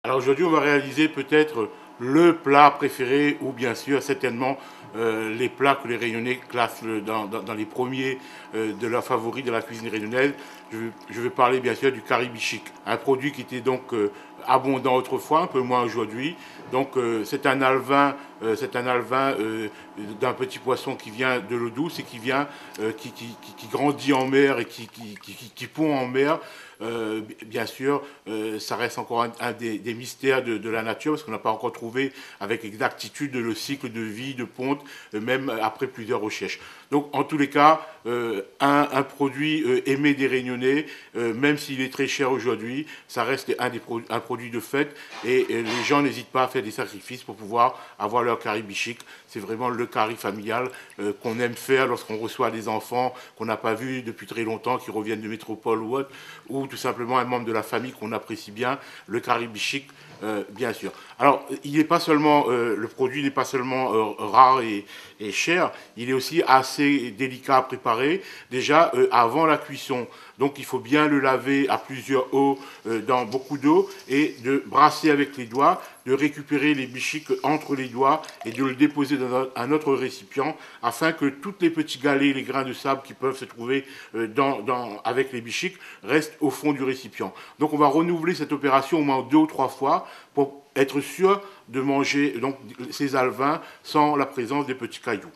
Alors aujourd'hui, on va réaliser peut-être le plat préféré ou bien sûr certainement les plats que les Réunionnais classent dans les premiers de leurs favoris de la cuisine réunionnaise. Je vais parler bien sûr du caribichic, un produit qui était donc abondant autrefois, un peu moins aujourd'hui. Donc c'est un alvin d'un petit poisson qui vient de l'eau douce et qui vient, qui grandit en mer et qui pond en mer. Bien sûr, ça reste encore un des mystères de la nature parce qu'on n'a pas encore trouvé avec exactitude le cycle de vie de ponte, même après plusieurs recherches. Donc, en tous les cas, un produit aimé des Réunionnais, même s'il est très cher aujourd'hui, ça reste un produit de fête et les gens n'hésitent pas à faire des sacrifices pour pouvoir avoir leur caribichic. C'est vraiment le curry familial qu'on aime faire lorsqu'on reçoit des enfants qu'on n'a pas vus depuis très longtemps, qui reviennent de métropole ou autre, ou tout simplement un membre de la famille qu'on apprécie bien, le caribichic, bien sûr. Alors, il n'est pas seulement, le produit n'est pas seulement rare et cher, il est aussi assez délicat à préparer, déjà avant la cuisson. Donc il faut bien le laver à plusieurs eaux, dans beaucoup d'eau, et de brasser avec les doigts, de récupérer les bichiques entre les doigts et de le déposer dans un autre récipient afin que tous les petits galets, les grains de sable qui peuvent se trouver avec les bichiques restent au fond du récipient. Donc on va renouveler cette opération au moins 2 ou 3 fois pour être sûr de manger donc, ces alevins sans la présence des petits cailloux.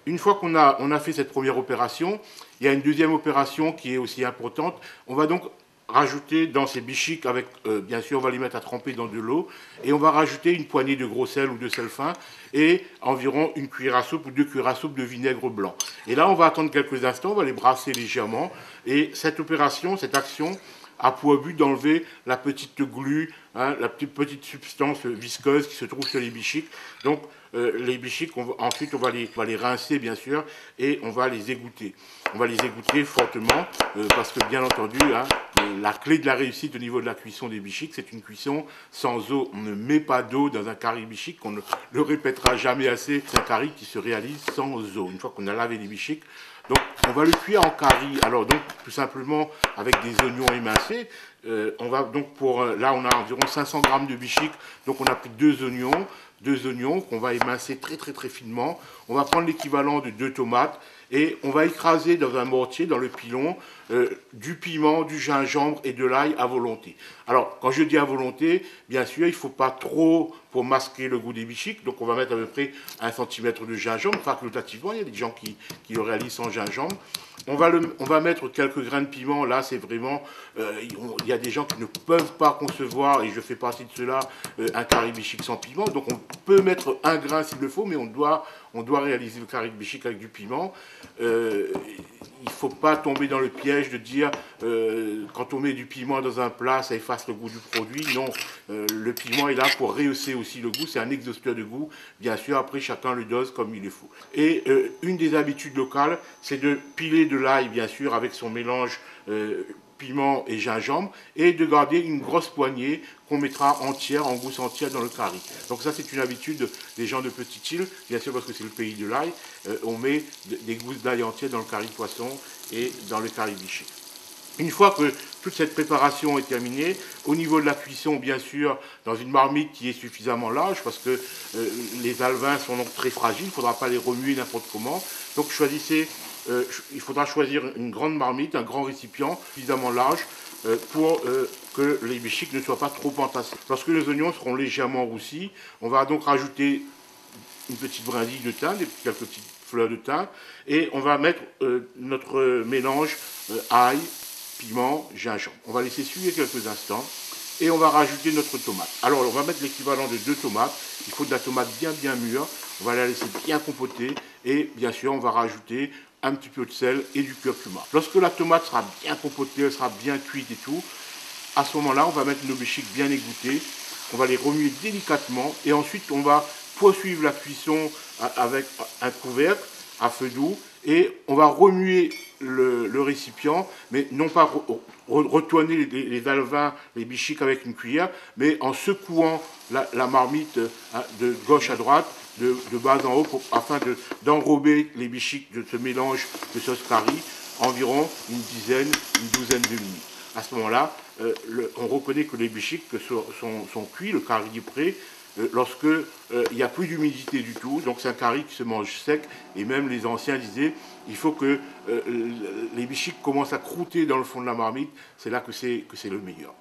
Une fois qu'on a fait cette première opération, il y a une deuxième opération qui est aussi importante. On va donc rajouter dans ces bichiques, avec, bien sûr, on va les mettre à tremper dans de l'eau, et on va rajouter une poignée de gros sel ou de sel fin, et environ une cuillère à soupe ou 2 cuillères à soupe de vinaigre blanc. Et là, on va attendre quelques instants, on va les brasser légèrement, et cette opération, cette action, a pour but d'enlever la petite glu, hein, la petite substance visqueuse qui se trouve sur les bichiques. Donc les bichiques, ensuite on va les rincer bien sûr et on va les égoutter. On va les égoutter fortement parce que bien entendu, hein, la clé de la réussite au niveau de la cuisson des bichiques, c'est une cuisson sans eau. On ne met pas d'eau dans un curry bichique, on ne le répétera jamais assez, c'est un curry qui se réalise sans eau. Une fois qu'on a lavé les bichiques, donc on va le cuire en curry, alors donc tout simplement avec des oignons émincés. On va donc là on a environ 500 grammes de bichiques, donc on a pris deux oignons qu'on va émincer très très très finement. On va prendre l'équivalent de 2 tomates et on va écraser dans un mortier, dans le pilon, du piment, du gingembre et de l'ail à volonté. Alors, quand je dis à volonté, bien sûr, il ne faut pas trop pour masquer le goût des bichiques. Donc, on va mettre à peu près 1 centimètre de gingembre, facultativement. Il y a des gens qui le réalisent sans gingembre. On va mettre quelques grains de piment. Là, c'est vraiment... il y a des gens qui ne peuvent pas concevoir, et je fais partie de ceux-là, un caribichic sans piment. Donc, on peut mettre 1 grain s'il le faut, mais on doit réaliser le caribichic avec du piment. Il ne faut pas tomber dans le piège de dire quand on met du piment dans un plat, ça efface le goût du produit. Non, le piment est là pour rehausser aussi le goût. C'est un exhausteur de goût. Bien sûr, après, chacun le dose comme il le faut. Et une des habitudes locales, c'est de piler de l'ail, bien sûr, avec son mélange piment et gingembre, et de garder une grosse poignée qu'on mettra entière, en gousse entière dans le curry. Donc ça, c'est une habitude des gens de Petite-Île, bien sûr parce que c'est le pays de l'ail. On met des gousses d'ail entières dans le curry poisson et dans le curry bichic. Une fois que toute cette préparation est terminée, au niveau de la cuisson, bien sûr, dans une marmite qui est suffisamment large, parce que les alevins sont donc très fragiles, il ne faudra pas les remuer n'importe comment. Donc il faudra choisir une grande marmite, un grand récipient suffisamment large pour que les bichics ne soient pas trop entassés. Lorsque les oignons seront légèrement roussis, on va donc rajouter une petite brindille de thym, quelques petites fleurs de thym, et on va mettre notre mélange ail, piment, gingembre. On va laisser suer quelques instants et on va rajouter notre tomate. Alors on va mettre l'équivalent de 2 tomates. Il faut de la tomate bien mûre. On va la laisser bien compoter et bien sûr on va rajouter un petit peu de sel et du curcuma. Lorsque la tomate sera bien compotée, elle sera bien cuite et tout, à ce moment-là on va mettre nos bichics bien égouttés. On va les remuer délicatement et ensuite on va poursuivre la cuisson avec un couvercle à feu doux et on va remuer le récipient, mais non pas retourner les alevins, les bichics avec une cuillère, mais en secouant la marmite de gauche à droite, de bas en haut, afin d'enrober les bichics de ce mélange de sauce curry environ une douzaine de minutes. à ce moment-là, on reconnaît que les bichiques sont cuits, le carré du pré, lorsque il n'y a plus d'humidité du tout, donc c'est un carré qui se mange sec, et même les anciens disaient, il faut que les bichiques commencent à croûter dans le fond de la marmite, c'est là que c'est le meilleur.